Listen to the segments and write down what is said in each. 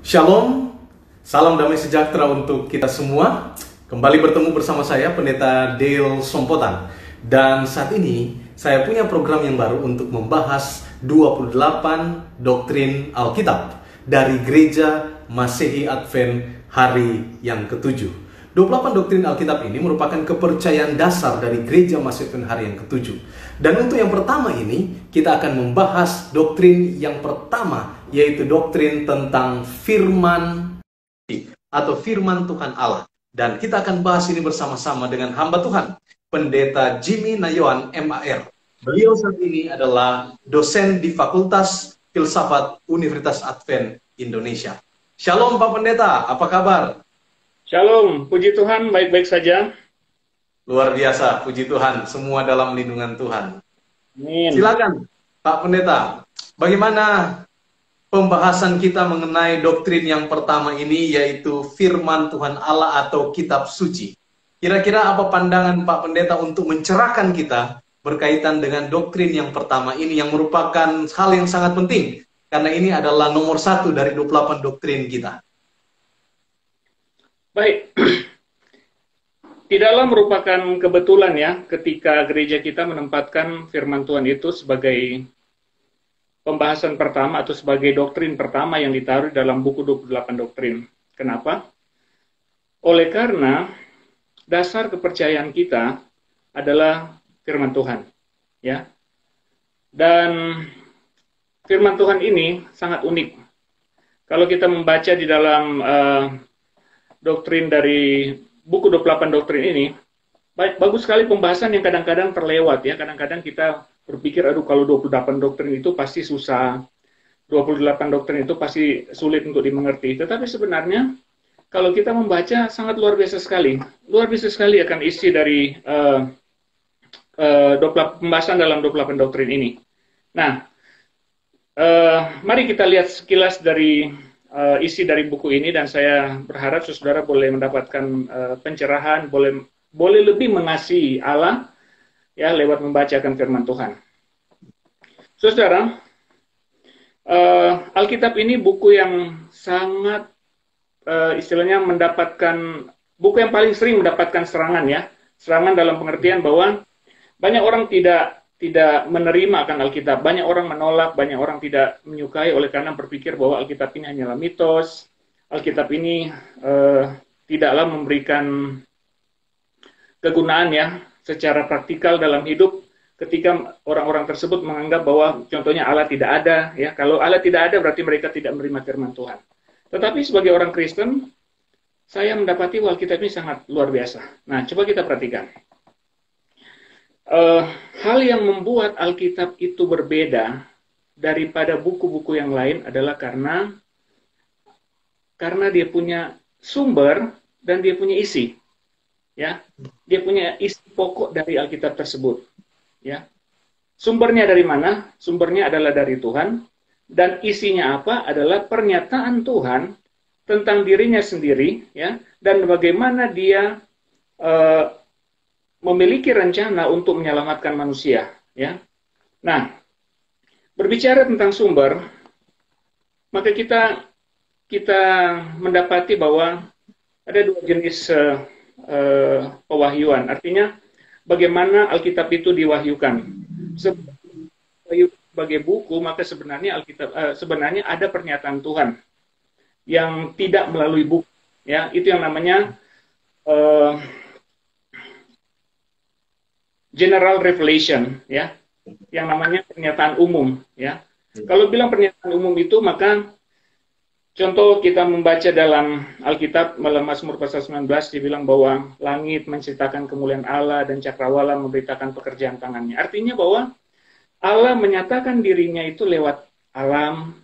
Shalom, salam damai sejahtera untuk kita semua. Kembali bertemu bersama saya, Pendeta Dale Sompotan. Dan saat ini, saya punya program yang baru untuk membahas 28 doktrin Alkitab dari Gereja Masehi Advent hari yang ke-7. 28 doktrin Alkitab ini merupakan kepercayaan dasar dari Gereja Masehi Advent hari yang ke-7. Dan untuk yang pertama ini, kita akan membahas doktrin yang pertama, yaitu doktrin tentang firman atau firman Tuhan Allah. Dan kita akan bahas ini bersama-sama dengan hamba Tuhan, Pendeta Jimmy Nayoan MAR. Beliau saat ini adalah dosen di Fakultas Filsafat Universitas Advent Indonesia. Shalom Pak Pendeta, apa kabar? Shalom, puji Tuhan, baik-baik saja. Luar biasa, puji Tuhan, semua dalam lindungan Tuhan. Amin. Silakan Pak Pendeta, bagaimana pembahasan kita mengenai doktrin yang pertama ini, yaitu firman Tuhan Allah atau kitab suci. Kira-kira apa pandangan Pak Pendeta untuk mencerahkan kita berkaitan dengan doktrin yang pertama ini, yang merupakan hal yang sangat penting, karena ini adalah nomor 1 dari 28 doktrin kita. Baik, tidaklah merupakan kebetulan ya ketika gereja kita menempatkan firman Tuhan itu sebagai pembahasan pertama atau sebagai doktrin pertama yang ditaruh dalam buku 28 doktrin. Kenapa? Oleh karena dasar kepercayaan kita adalah firman Tuhan, ya. Dan firman Tuhan ini sangat unik. Kalau kita membaca di dalam doktrin dari buku 28 doktrin ini, bagus sekali pembahasan yang kadang-kadang terlewat ya. Kadang-kadang kita berpikir, aduh kalau 28 doktrin itu pasti susah, 28 doktrin itu pasti sulit untuk dimengerti. Tetapi sebenarnya kalau kita membaca sangat luar biasa sekali. Luar biasa sekali akan isi dari pembahasan dalam 28 doktrin ini. Nah, mari kita lihat sekilas dari isi dari buku ini, dan saya berharap saudara boleh mendapatkan pencerahan, boleh lebih mengasihi Allah ya lewat membacakan firman Tuhan. Saudara, Alkitab ini buku yang sangat istilahnya mendapatkan, buku yang paling sering mendapatkan serangan ya. Serangan dalam pengertian bahwa banyak orang tidak menerima akan Alkitab. Banyak orang menolak, banyak orang tidak menyukai oleh karena berpikir bahwa Alkitab ini hanyalah mitos. Alkitab ini tidaklah memberikan kegunaan ya secara praktikal dalam hidup, ketika orang-orang tersebut menganggap bahwa contohnya Allah tidak ada ya. Kalau Allah tidak ada berarti mereka tidak menerima firman Tuhan. Tetapi sebagai orang Kristen, saya mendapati bahwa Alkitab ini sangat luar biasa. Nah, coba kita perhatikan. Hal yang membuat Alkitab itu berbeda daripada buku-buku yang lain adalah karena dia punya sumber dan dia punya isi, ya. Dia punya isi pokok dari Alkitab tersebut, ya. Sumbernya dari mana? Sumbernya adalah dari Tuhan, dan isinya apa? Adalah pernyataan Tuhan tentang dirinya sendiri, ya, dan bagaimana dia memiliki rencana untuk menyelamatkan manusia, ya. Nah, berbicara tentang sumber, maka kita mendapati bahwa ada dua jenis pewahyuan. Artinya, bagaimana Alkitab itu diwahyukan. Sebagai buku, maka sebenarnya Alkitab sebenarnya ada pernyataan Tuhan yang tidak melalui buku, ya. Itu yang namanya general revelation, ya, yang namanya pernyataan umum, ya. Kalau bilang pernyataan umum itu, maka contoh kita membaca dalam Alkitab dalam Mazmur pasal 19 dibilang bahwa langit menceritakan kemuliaan Allah dan cakrawala memberitakan pekerjaan tangannya. Artinya bahwa Allah menyatakan dirinya itu lewat alam.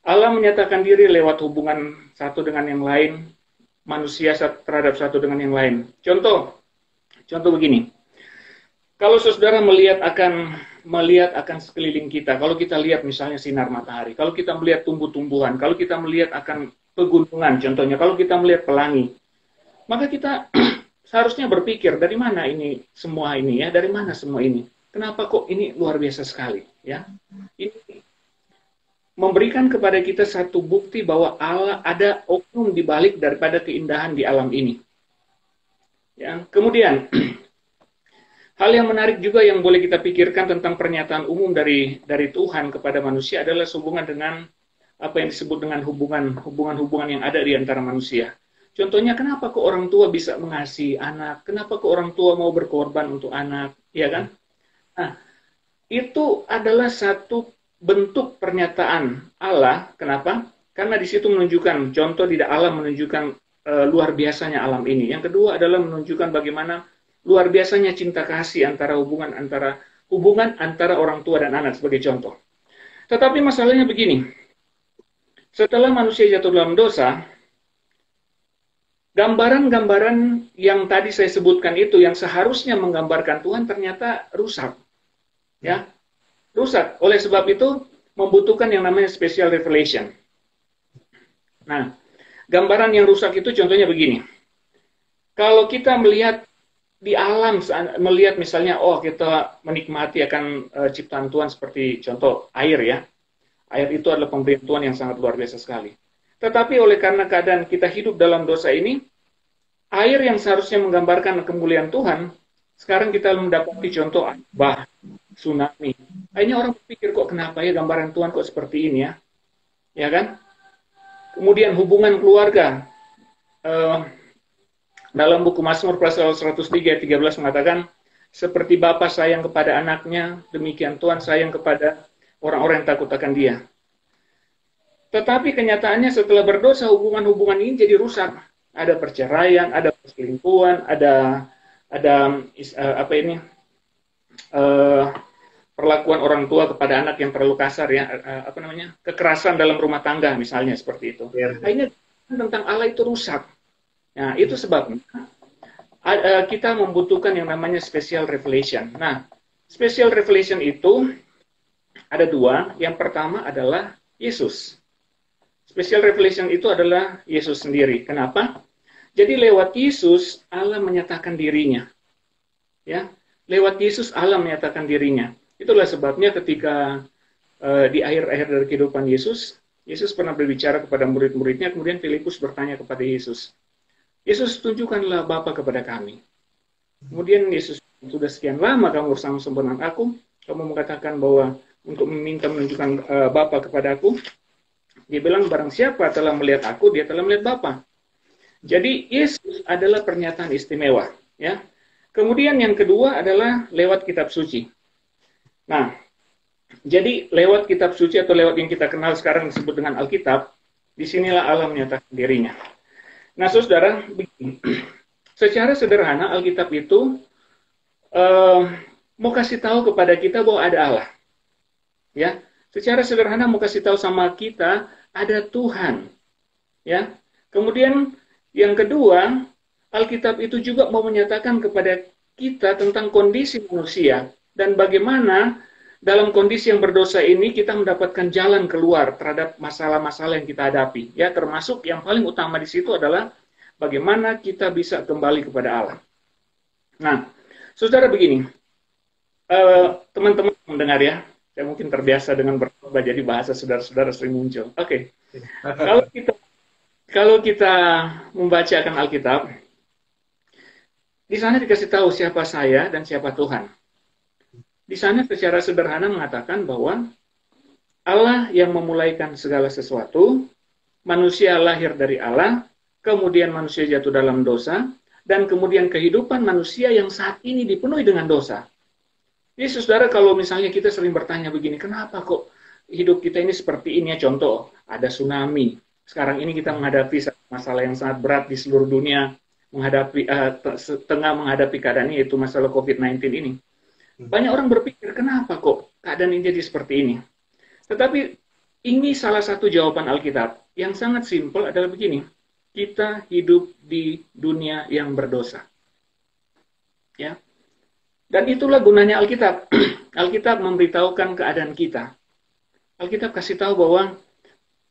Allah menyatakan diri lewat hubungan satu dengan yang lain, manusia terhadap satu dengan yang lain. Contoh begini. Kalau saudara melihat akan sekeliling kita, kalau kita lihat misalnya sinar matahari, kalau kita melihat tumbuh-tumbuhan, kalau kita melihat akan pegunungan, contohnya, kalau kita melihat pelangi, maka kita seharusnya berpikir, dari mana ini semua ini ya? Dari mana semua ini? Kenapa kok ini luar biasa sekali? Ya, ini memberikan kepada kita satu bukti bahwa Allah ada oknum di balik daripada keindahan di alam ini. Ya, kemudian hal yang menarik juga yang boleh kita pikirkan tentang pernyataan umum dari Tuhan kepada manusia adalah hubungan dengan apa yang disebut dengan hubungan-hubungan yang ada di antara manusia. Contohnya, kenapa kok orang tua bisa mengasihi anak? Kenapa kok orang tua mau berkorban untuk anak? Ya kan? Nah, itu adalah satu bentuk pernyataan Allah. Kenapa? Karena di situ menunjukkan, contoh tidak Allah menunjukkan luar biasanya alam ini. Yang kedua adalah menunjukkan bagaimana luar biasanya cinta kasih hubungan antara orang tua dan anak sebagai contoh. Tetapi masalahnya begini, setelah manusia jatuh dalam dosa, gambaran-gambaran yang tadi saya sebutkan itu, yang seharusnya menggambarkan Tuhan, ternyata rusak. Ya, rusak. Oleh sebab itu, membutuhkan yang namanya special revelation. Nah, gambaran yang rusak itu contohnya begini. Kalau kita melihat di alam, melihat misalnya, kita menikmati akan ciptaan Tuhan seperti contoh air ya. Air itu adalah pemberian Tuhan yang sangat luar biasa sekali. Tetapi oleh karena keadaan kita hidup dalam dosa ini, air yang seharusnya menggambarkan kemuliaan Tuhan, sekarang kita mendapati contoh bah, tsunami. Akhirnya orang berpikir, kok kenapa ya gambaran Tuhan kok seperti ini ya? Ya kan? Kemudian hubungan keluarga. Dalam buku Mazmur pasal 103 ayat 13 mengatakan, seperti Bapa sayang kepada anaknya, demikian Tuhan sayang kepada orang-orang yang takut akan Dia. Tetapi kenyataannya setelah berdosa, hubungan-hubungan ini jadi rusak. Ada perceraian, ada perselingkuhan, ada perlakuan orang tua kepada anak yang terlalu kasar ya, kekerasan dalam rumah tangga misalnya seperti itu. Akhirnya tentang Allah itu rusak. Nah, itu sebabnya kita membutuhkan yang namanya special revelation. Nah, special revelation itu ada dua. Yang pertama adalah Yesus. Special revelation itu adalah Yesus sendiri. Kenapa? Jadi lewat Yesus Allah menyatakan dirinya. Ya, lewat Yesus Allah menyatakan dirinya. Itulah sebabnya ketika di akhir-akhir dari kehidupan Yesus, Yesus pernah berbicara kepada murid-muridnya, kemudian Filipus bertanya kepada Yesus, Yesus, tunjukkanlah Bapa kepada kami. Kemudian Yesus, sudah sekian lama kamu bersama-sama dengan aku, kamu mengatakan bahwa untuk meminta menunjukkan Bapa kepada aku. Dia bilang, barang siapa telah melihat aku, dia telah melihat Bapa. Jadi Yesus adalah pernyataan istimewa. Ya. Kemudian yang kedua adalah lewat kitab suci. Nah, jadi lewat kitab suci atau lewat yang kita kenal sekarang disebut dengan Alkitab, disinilah Allah menyatakan dirinya. Nah, saudara, begini. Secara sederhana Alkitab itu mau kasih tahu kepada kita bahwa ada Allah. Ya, secara sederhana mau kasih tahu sama kita ada Tuhan. Ya. Kemudian yang kedua, Alkitab itu juga mau menyatakan kepada kita tentang kondisi manusia dan bagaimana dalam kondisi yang berdosa ini kita mendapatkan jalan keluar terhadap masalah-masalah yang kita hadapi. Ya, termasuk yang paling utama di situ adalah bagaimana kita bisa kembali kepada Allah. Nah, saudara begini, teman-teman mendengar ya, saya mungkin terbiasa dengan berkhotbah jadi bahasa saudara-saudara sering muncul. Oke. Kalau kita membacakan Alkitab, di sana dikasih tahu siapa saya dan siapa Tuhan. Di sana secara sederhana mengatakan bahwa Allah yang memulaikan segala sesuatu, manusia lahir dari Allah, kemudian manusia jatuh dalam dosa, dan kemudian kehidupan manusia yang saat ini dipenuhi dengan dosa. Jadi saudara, kalau misalnya kita sering bertanya begini, kenapa kok hidup kita ini seperti ini ya? Contoh, ada tsunami. Sekarang ini kita menghadapi masalah yang sangat berat di seluruh dunia, tengah menghadapi keadaan ini, yaitu masalah COVID-19 ini. Banyak orang berpikir, kenapa kok keadaan ini jadi seperti ini? Tetapi ini salah satu jawaban Alkitab yang sangat simpel adalah begini, kita hidup di dunia yang berdosa. Ya. Dan itulah gunanya Alkitab. Alkitab memberitahukan keadaan kita. Alkitab kasih tahu bahwa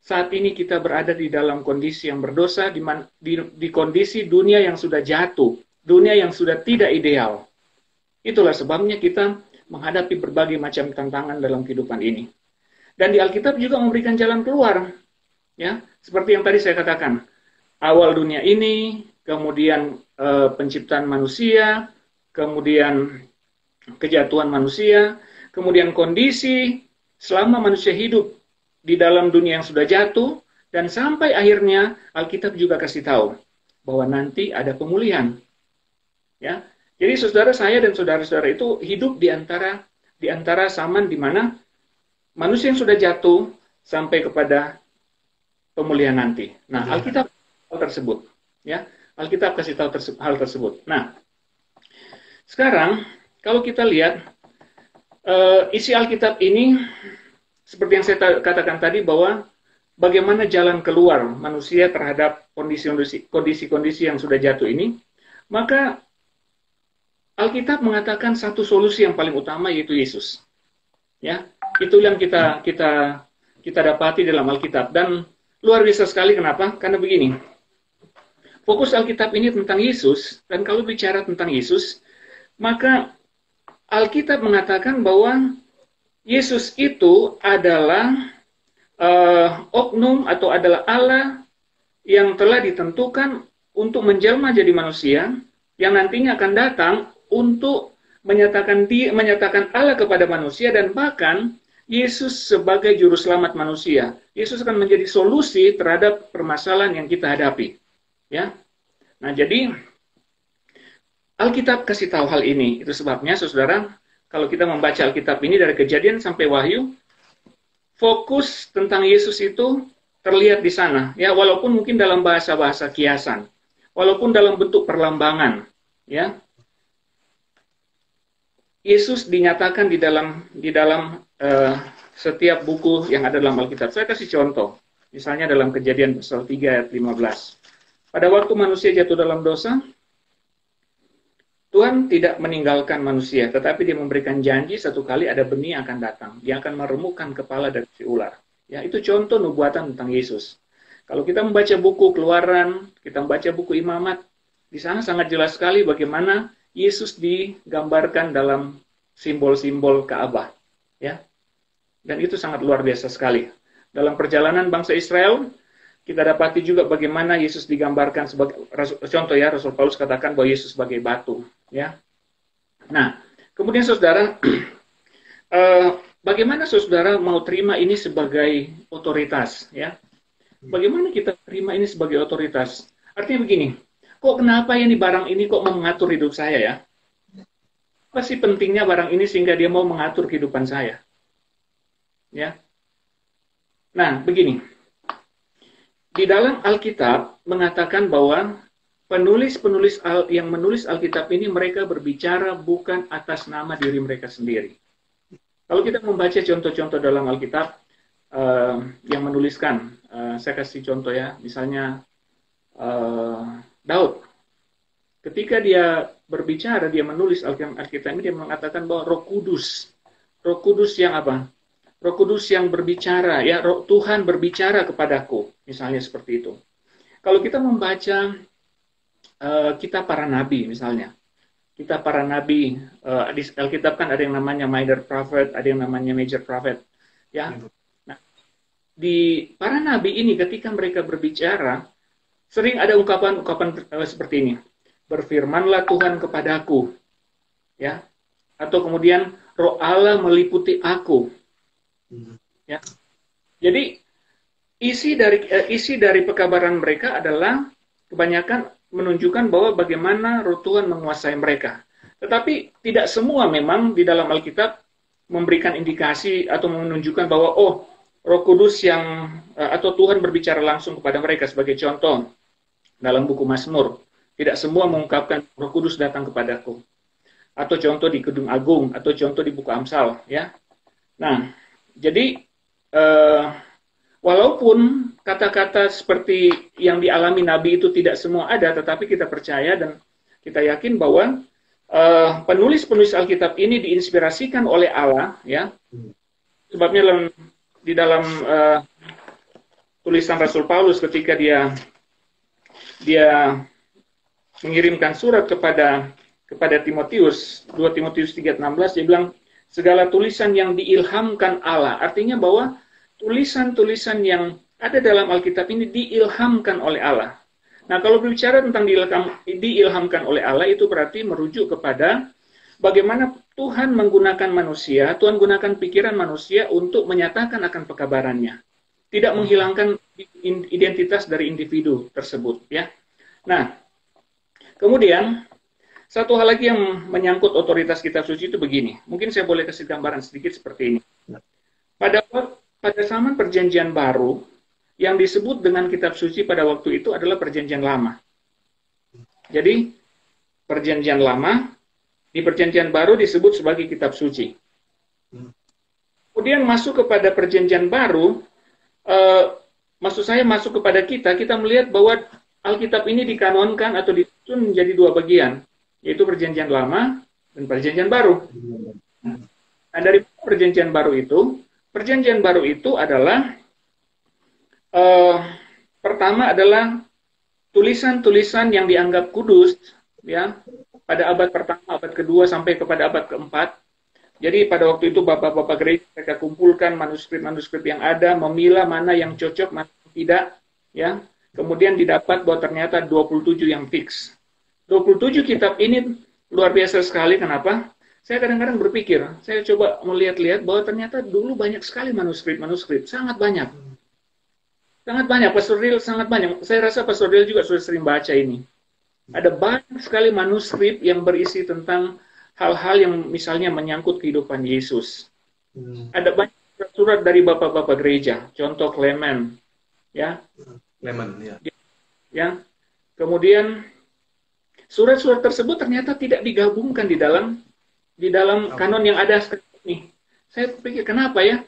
saat ini kita berada di dalam kondisi yang berdosa, di kondisi dunia yang sudah jatuh, dunia yang sudah tidak ideal. Itulah sebabnya kita menghadapi berbagai macam tantangan dalam kehidupan ini. Dan di Alkitab juga memberikan jalan keluar. Ya, seperti yang tadi saya katakan. Awal dunia ini, kemudian penciptaan manusia, kemudian kejatuhan manusia, kemudian kondisi selama manusia hidup di dalam dunia yang sudah jatuh, dan sampai akhirnya Alkitab juga kasih tahu bahwa nanti ada pemulihan. Ya, jadi saudara saya dan saudara-saudara itu hidup di antara zaman di mana manusia yang sudah jatuh sampai kepada pemulihan nanti. Nah, Alkitab hal tersebut, ya, Alkitab kasih tahu hal tersebut. Nah, sekarang kalau kita lihat isi Alkitab ini, seperti yang saya katakan tadi bahwa bagaimana jalan keluar manusia terhadap kondisi-kondisi yang sudah jatuh ini, maka Alkitab mengatakan satu solusi yang paling utama, yaitu Yesus. Ya, itu yang kita dapati dalam Alkitab, dan luar biasa sekali. Kenapa? Karena begini, fokus Alkitab ini tentang Yesus, dan kalau bicara tentang Yesus, maka Alkitab mengatakan bahwa Yesus itu adalah oknum atau adalah Allah yang telah ditentukan untuk menjelma jadi manusia, yang nantinya akan datang untuk menyatakan Allah kepada manusia, dan bahkan Yesus sebagai juru selamat manusia. Yesus akan menjadi solusi terhadap permasalahan yang kita hadapi. Ya. Nah, jadi Alkitab kasih tahu hal ini. Itu sebabnya, saudara, kalau kita membaca Alkitab ini dari Kejadian sampai Wahyu, fokus tentang Yesus itu terlihat di sana. Ya, walaupun mungkin dalam bahasa-bahasa kiasan, walaupun dalam bentuk perlambangan, ya. Yesus dinyatakan di dalam setiap buku yang ada dalam Alkitab. Saya kasih contoh. Misalnya dalam Kejadian pasal 3 ayat 15. Pada waktu manusia jatuh dalam dosa, Tuhan tidak meninggalkan manusia, tetapi Dia memberikan janji satu kali ada benih yang akan datang. Dia akan meremukkan kepala dari si ular. Ya, itu contoh nubuatan tentang Yesus. Kalau kita membaca buku Keluaran, kita membaca buku Imamat, di sana sangat jelas sekali bagaimana Yesus digambarkan dalam simbol-simbol Ka'bah, ya. Dan itu sangat luar biasa sekali. Dalam perjalanan bangsa Israel, kita dapati juga bagaimana Yesus digambarkan sebagai contoh, ya, Rasul Paulus katakan bahwa Yesus sebagai batu, ya. Nah, kemudian saudara, bagaimana saudara mau terima ini sebagai otoritas, ya? Bagaimana kita terima ini sebagai otoritas? Artinya begini, kok kenapa ini barang ini kok mau mengatur hidup saya, ya? Apa sih pentingnya barang ini sehingga dia mau mengatur kehidupan saya? Ya. Nah, begini. Di dalam Alkitab mengatakan bahwa penulis-penulis yang menulis Alkitab ini mereka berbicara bukan atas nama diri mereka sendiri. Kalau kita membaca contoh-contoh dalam Alkitab yang menuliskan, saya kasih contoh, ya, misalnya Daud. Ketika dia berbicara, dia menulis Alkitab ini, dia mengatakan bahwa Roh Kudus yang apa? Roh Kudus yang berbicara, ya, Tuhan berbicara kepadaku, misalnya seperti itu. Kalau kita membaca kitab para nabi, misalnya, kitab para nabi, di Alkitab kan ada yang namanya minor prophet, ada yang namanya major prophet, ya. Nah, di para nabi ini ketika mereka berbicara, sering ada ungkapan-ungkapan seperti ini. Berfirmanlah Tuhan kepadaku, ya, atau kemudian Roh Allah meliputi aku, ya. Jadi isi dari pekabaran mereka adalah kebanyakan menunjukkan bahwa bagaimana Roh Tuhan menguasai mereka. Tetapi tidak semua memang di dalam Alkitab memberikan indikasi atau menunjukkan bahwa Roh Kudus atau Tuhan berbicara langsung kepada mereka. Sebagai contoh dalam buku Mazmur, tidak semua mengungkapkan Roh Kudus datang kepadaku. Atau contoh di Kidung Agung, atau contoh di buku Amsal, ya. Nah, jadi walaupun kata-kata seperti yang dialami Nabi itu tidak semua ada, tetapi kita percaya dan kita yakin bahwa penulis-penulis Alkitab ini diinspirasikan oleh Allah, ya. Sebabnya di dalam tulisan Rasul Paulus ketika dia mengirimkan surat kepada Timotius, 2 Timotius 3:16, dia bilang segala tulisan yang diilhamkan Allah, artinya bahwa tulisan-tulisan yang ada dalam Alkitab ini diilhamkan oleh Allah. Nah, kalau berbicara tentang diilhamkan oleh Allah, itu berarti merujuk kepada bagaimana Tuhan menggunakan manusia, Tuhan gunakan pikiran manusia untuk menyatakan akan pekabarannya. Tidak menghilangkan identitas dari individu tersebut, ya. Nah, kemudian satu hal lagi yang menyangkut otoritas kitab suci itu begini. Mungkin saya boleh kasih gambaran sedikit seperti ini. Pada zaman perjanjian baru, yang disebut dengan kitab suci pada waktu itu adalah perjanjian lama. Jadi, perjanjian lama, di perjanjian baru disebut sebagai kitab suci. Kemudian masuk kepada perjanjian baru, maksud saya masuk kepada kita melihat bahwa Alkitab ini dikanonkan atau disusun menjadi dua bagian, yaitu perjanjian lama dan perjanjian baru. Nah, dari perjanjian baru itu adalah pertama adalah tulisan-tulisan yang dianggap kudus, ya, pada abad pertama, abad kedua sampai kepada abad keempat. Jadi pada waktu itu bapak-bapak gereja mereka kumpulkan manuskrip-manuskrip yang ada, memilah mana yang cocok, mana yang tidak, ya. Kemudian didapat bahwa ternyata 27 yang fix. 27 kitab ini luar biasa sekali. Kenapa? Saya kadang-kadang berpikir, saya coba melihat-lihat bahwa ternyata dulu banyak sekali manuskrip, sangat banyak. Sangat banyak, Pastor Dil sangat banyak. Saya rasa Pastor Dil juga sudah sering baca ini. Ada banyak sekali manuskrip yang berisi tentang hal-hal yang misalnya menyangkut kehidupan Yesus. Ada banyak surat dari bapak-bapak gereja, contoh Clement, ya. Clement, ya. Ya. Kemudian surat-surat tersebut ternyata tidak digabungkan di dalam kanon yang ada sekarang ini. Saya pikir kenapa ya?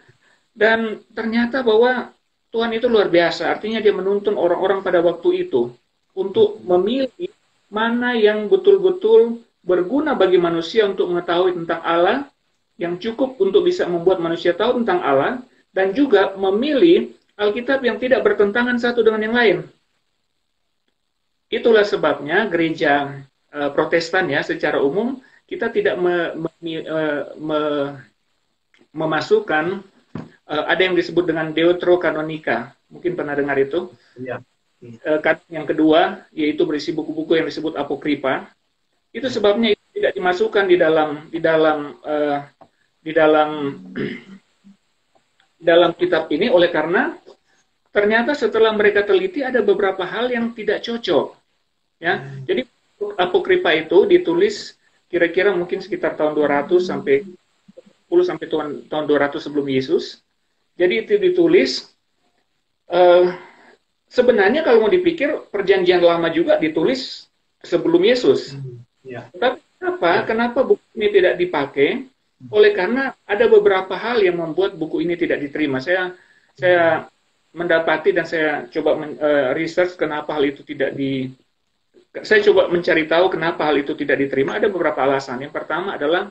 Dan ternyata bahwa Tuhan itu luar biasa. Artinya dia menuntun orang-orang pada waktu itu untuk memilih mana yang betul-betul berguna bagi manusia untuk mengetahui tentang Allah, yang cukup untuk bisa membuat manusia tahu tentang Allah, dan juga memilih Alkitab yang tidak bertentangan satu dengan yang lain. Itulah sebabnya gereja Protestan ya secara umum kita tidak memasukkan ada yang disebut dengan deuterokanonika. Mungkin pernah dengar itu. Ya. Yang kedua yaitu berisi buku-buku yang disebut apokripa. Itu sebabnya itu tidak dimasukkan di dalam kitab ini oleh karena ternyata setelah mereka teliti ada beberapa hal yang tidak cocok. Ya. Jadi apokripa itu ditulis kira-kira mungkin sekitar tahun 200 sampai 10 sampai tahun 200 sebelum Yesus. Jadi itu ditulis sebenarnya kalau mau dipikir perjanjian lama juga ditulis sebelum Yesus. Tapi kenapa buku ini tidak dipakai? Oleh karena ada beberapa hal yang membuat buku ini tidak diterima. Saya mendapati dan saya coba research kenapa hal itu saya coba mencari tahu kenapa hal itu tidak diterima. Ada beberapa alasan. Yang pertama adalah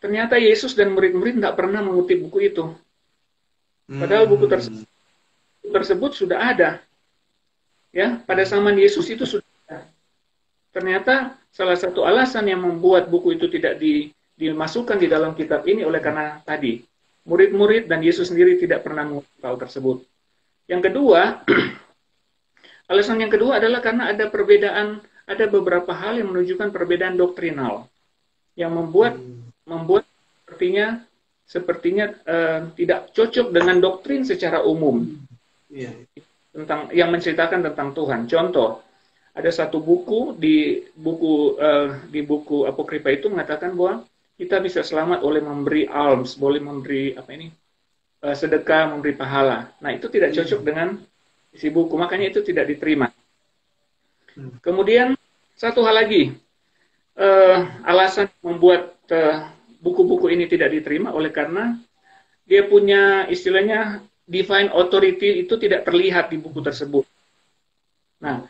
ternyata Yesus dan murid-murid nggak pernah mengutip buku itu. Padahal buku tersebut sudah ada. Ya, pada zaman Yesus itu sudah ada. Ternyata salah satu alasan yang membuat buku itu tidak dimasukkan di dalam kitab ini oleh karena tadi murid-murid dan Yesus sendiri tidak pernah mengutip hal tersebut. Yang kedua, alasan yang kedua adalah karena ada beberapa hal yang menunjukkan perbedaan doktrinal yang membuat sepertinya tidak cocok dengan doktrin secara umum tentang yang menceritakan tentang Tuhan. Contoh, ada satu buku di buku apokripa itu mengatakan bahwa kita bisa selamat oleh memberi alms, boleh memberi sedekah, memberi pahala. Nah, itu tidak cocok dengan isi buku, makanya itu tidak diterima. Kemudian satu hal lagi, alasan membuat buku-buku ini tidak diterima oleh karena dia punya istilahnya divine authority itu tidak terlihat di buku tersebut. Nah,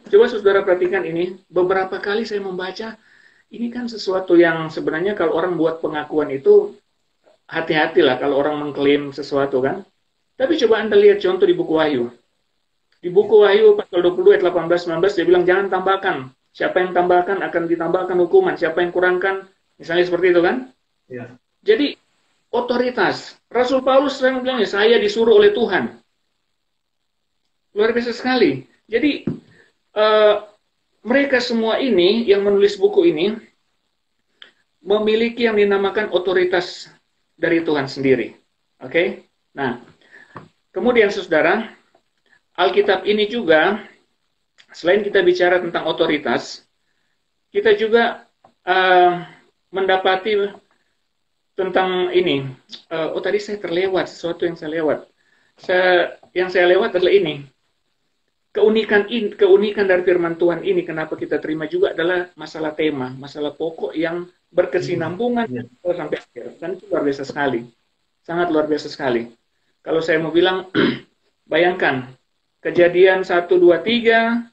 coba saudara perhatikan ini. Beberapa kali saya membaca, ini kan sesuatu yang sebenarnya kalau orang buat pengakuan itu hati-hatilah kalau orang mengklaim sesuatu kan. Tapi coba Anda lihat contoh di buku Wahyu. Di buku Wahyu pasal 22 ayat 18-19 dia bilang jangan tambahkan. Siapa yang tambahkan akan ditambahkan hukuman. Siapa yang kurangkan, misalnya seperti itu kan. Ya. Jadi otoritas. Rasul Paulus sering bilang, saya disuruh oleh Tuhan. Luar biasa sekali. Jadi mereka semua ini yang menulis buku ini memiliki yang dinamakan otoritas dari Tuhan sendiri. Oke? Nah, kemudian saudara, Alkitab ini juga, selain kita bicara tentang otoritas, kita juga mendapati tentang ini. Tadi saya terlewat, sesuatu yang saya lewat. Yang saya lewat adalah ini. Keunikan dari firman Tuhan ini, kenapa kita terima juga adalah masalah tema, masalah pokok yang berkesinambungan sampai akhir. Dan itu luar biasa sekali. Sangat luar biasa sekali. Kalau saya mau bilang, bayangkan, Kejadian 1, 2, 3,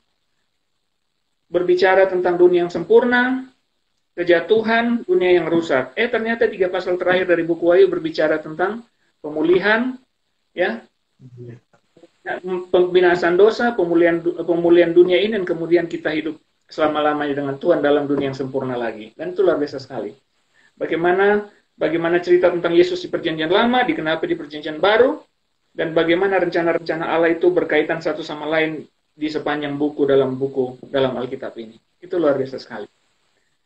berbicara tentang dunia yang sempurna, kejatuhan, dunia yang rusak. Ternyata 3 pasal terakhir dari buku Wahyu berbicara tentang pemulihan, ya, pembinasaan dosa, pemulihan dunia ini, dan kemudian kita hidup selama-lamanya dengan Tuhan dalam dunia yang sempurna lagi. Dan itu luar biasa sekali. Bagaimana cerita tentang Yesus di perjanjian lama, dikenapi di perjanjian baru, dan bagaimana rencana-rencana Allah itu berkaitan satu sama lain di sepanjang buku dalam Alkitab ini. Itu luar biasa sekali.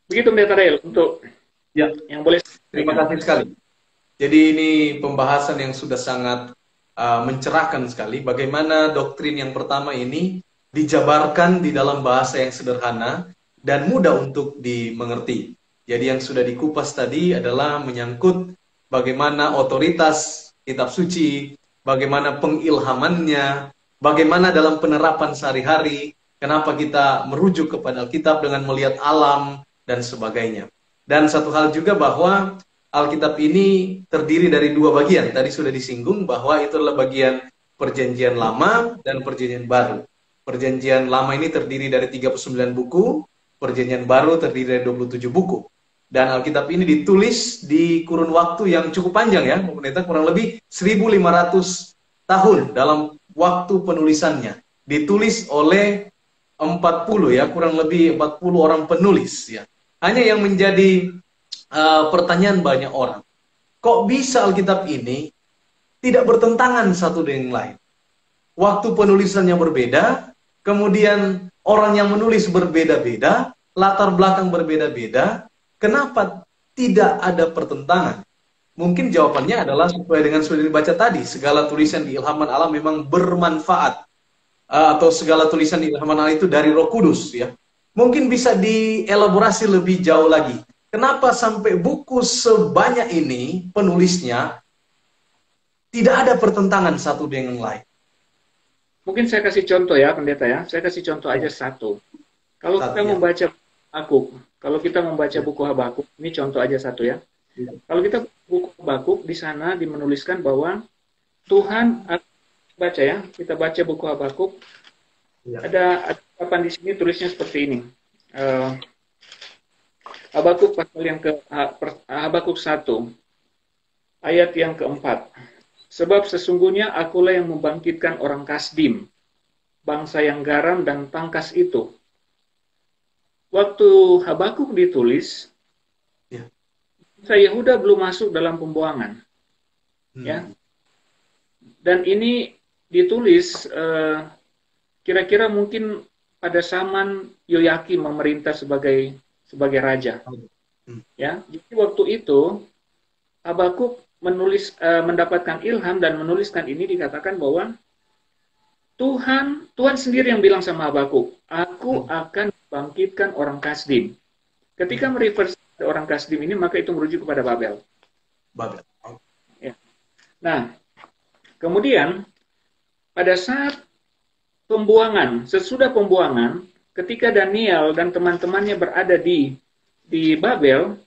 Begitu Pendeta Dale untuk yang boleh. Terima kasih sekali. Jadi ini pembahasan yang sudah sangat mencerahkan sekali. Bagaimana doktrin yang pertama ini dijabarkan di dalam bahasa yang sederhana dan mudah untuk dimengerti. Jadi yang sudah dikupas tadi adalah menyangkut bagaimana otoritas kitab suci, bagaimana pengilhamannya, bagaimana dalam penerapan sehari-hari, kenapa kita merujuk kepada Alkitab dengan melihat alam, dan sebagainya. Dan satu hal juga bahwa Alkitab ini terdiri dari 2 bagian. Tadi sudah disinggung bahwa itu adalah bagian Perjanjian Lama dan Perjanjian Baru. Perjanjian Lama ini terdiri dari 39 buku, Perjanjian Baru terdiri dari 27 buku. Dan Alkitab ini ditulis di kurun waktu yang cukup panjang ya, Pendeta, kurang lebih 1500 tahun dalam waktu penulisannya. Ditulis oleh 40 ya, kurang lebih 40 orang penulis ya. Hanya yang menjadi pertanyaan banyak orang, kok bisa Alkitab ini tidak bertentangan satu dengan yang lain? Waktu penulisannya berbeda, kemudian orang yang menulis berbeda-beda, latar belakang berbeda-beda, kenapa tidak ada pertentangan? Mungkin jawabannya adalah sesuai dengan sudah dibaca tadi, segala tulisan di ilhaman Allah memang bermanfaat, atau segala tulisan di ilhaman Allah itu dari Roh Kudus ya. Mungkin bisa dielaborasi lebih jauh lagi. Kenapa sampai buku sebanyak ini penulisnya tidak ada pertentangan satu dengan yang lain? Mungkin saya kasih contoh ya, Pendeta ya. Saya kasih contoh aja satu. Kalau kita membaca Habakuk, kalau kita membaca buku Habakuk, ini contoh aja satu ya. Kalau kita buku Habakuk, di sana dimenuliskan bahwa Tuhan, baca ya, kita baca buku Habakuk, ada ungkapan di sini tulisnya seperti ini. Habakuk pasal yang Habakuk 1 ayat yang keempat. Sebab sesungguhnya akulah yang membangkitkan orang Kasdim, bangsa yang garam dan tangkas itu. Waktu Habakuk ditulis, bangsa Yehuda belum masuk dalam pembuangan. Ya. Dan ini ditulis kira-kira mungkin pada zaman Yoyakim memerintah sebagai raja. Ya, jadi waktu itu Habakuk mendapatkan ilham dan menuliskan ini, dikatakan bahwa Tuhan sendiri yang bilang sama Habakuk, aku akan bangkitkan orang Kasdim. Ketika merefer orang Kasdim ini, maka itu merujuk kepada Babel. Ya. Nah, kemudian pada saat sesudah pembuangan, ketika Daniel dan teman-temannya berada di Babel,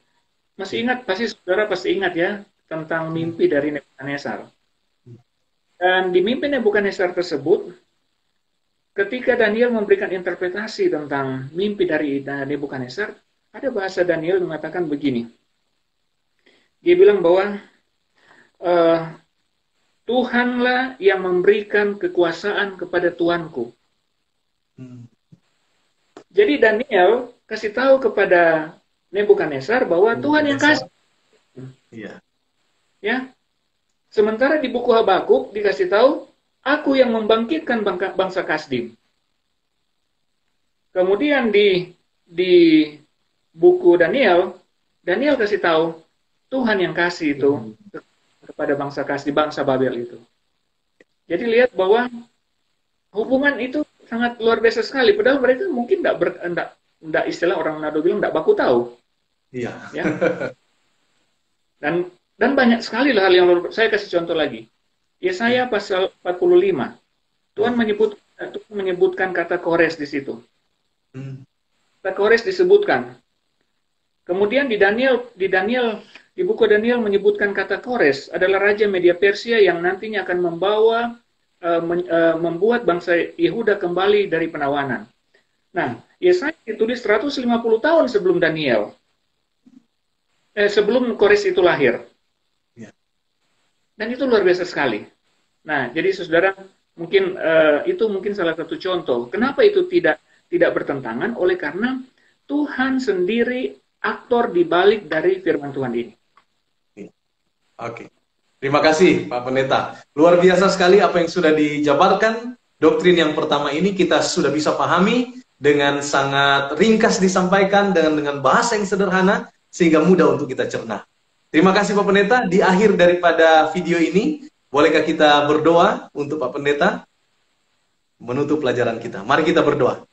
pasti saudara ingat ya, tentang mimpi dari Nebukadnezar. Dan di mimpi Nebukadnezar tersebut, ketika Daniel memberikan interpretasi tentang mimpi dari Nebukadnezar, ada bahasa Daniel mengatakan begini. Dia bilang bahwa Tuhanlah yang memberikan kekuasaan kepada Tuanku. Jadi Daniel kasih tahu kepada Nebukadnezar bahwa Tuhan yang kasih. Ya, sementara di buku Habakuk dikasih tahu, aku yang membangkitkan bangsa Kasdim. Kemudian di buku Daniel, Daniel kasih tahu Tuhan yang kasih itu kepada bangsa Kasdim, bangsa Babel itu. Jadi lihat bahwa hubungan itu sangat luar biasa sekali. Padahal mereka mungkin tidak istilah orang Manado bilang tidak baku tahu. Iya. Ya. Dan banyak sekali hal yang luar biasa. Saya kasih contoh lagi. Yesaya pasal 45. Tuhan menyebutkan kata Kores di situ. Kata Kores disebutkan. Kemudian di buku Daniel menyebutkan kata Kores adalah raja Media Persia yang nantinya akan membuat bangsa Yehuda kembali dari penawanan. Nah, Yesaya ditulis 150 tahun sebelum Daniel. Sebelum Kores itu lahir. Dan itu luar biasa sekali. Nah, jadi saudara, mungkin itu mungkin salah satu contoh. Kenapa itu tidak bertentangan? Oleh karena Tuhan sendiri aktor di balik dari firman Tuhan ini. Oke. Terima kasih Pak Pendeta. Luar biasa sekali apa yang sudah dijabarkan. Doktrin yang pertama ini kita sudah bisa pahami dengan sangat ringkas disampaikan dengan bahasa yang sederhana sehingga mudah untuk kita cerna. Terima kasih Pak Pendeta. Di akhir daripada video ini, bolehkah kita berdoa untuk Pak Pendeta menutup pelajaran kita? Mari kita berdoa.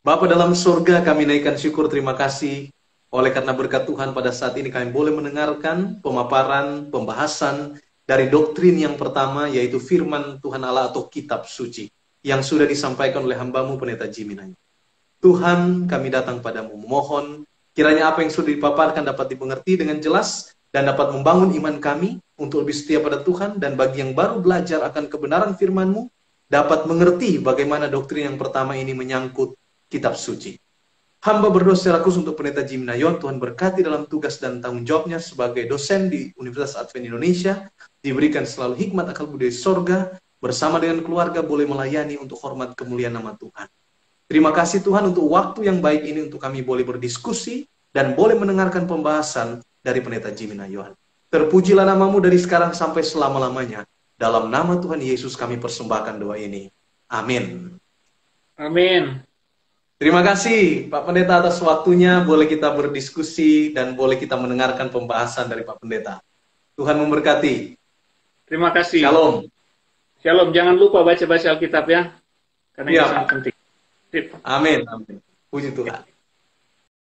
Bapa dalam surga, kami naikkan syukur terima kasih oleh karena berkat Tuhan pada saat ini kami boleh mendengarkan pemaparan, pembahasan dari doktrin yang pertama, yaitu firman Tuhan Allah atau kitab suci yang sudah disampaikan oleh hamba-Mu Pendeta Jimmy Nayo. Tuhan, kami datang padamu memohon kiranya apa yang sudah dipaparkan dapat dimengerti dengan jelas dan dapat membangun iman kami untuk lebih setia pada Tuhan, dan bagi yang baru belajar akan kebenaran firman-Mu dapat mengerti bagaimana doktrin yang pertama ini menyangkut kitab suci. Hamba berdoa secara khusus untuk Pendeta Jimmy Nayo, Tuhan berkati dalam tugas dan tanggung jawabnya sebagai dosen di Universitas Advent Indonesia, diberikan selalu hikmat akal budi sorga, bersama dengan keluarga boleh melayani untuk hormat kemuliaan nama Tuhan. Terima kasih Tuhan untuk waktu yang baik ini untuk kami boleh berdiskusi dan boleh mendengarkan pembahasan dari Pendeta Jimmy Nayo. Terpujilah namamu dari sekarang sampai selama-lamanya. Dalam nama Tuhan Yesus kami persembahkan doa ini. Amin. Amin. Terima kasih Pak Pendeta atas waktunya. Boleh kita berdiskusi dan boleh kita mendengarkan pembahasan dari Pak Pendeta. Tuhan memberkati. Terima kasih. Shalom. Shalom. Jangan lupa baca-baca Alkitab ya. Karena itu sangat penting. Amin. Amin. Puji Tuhan.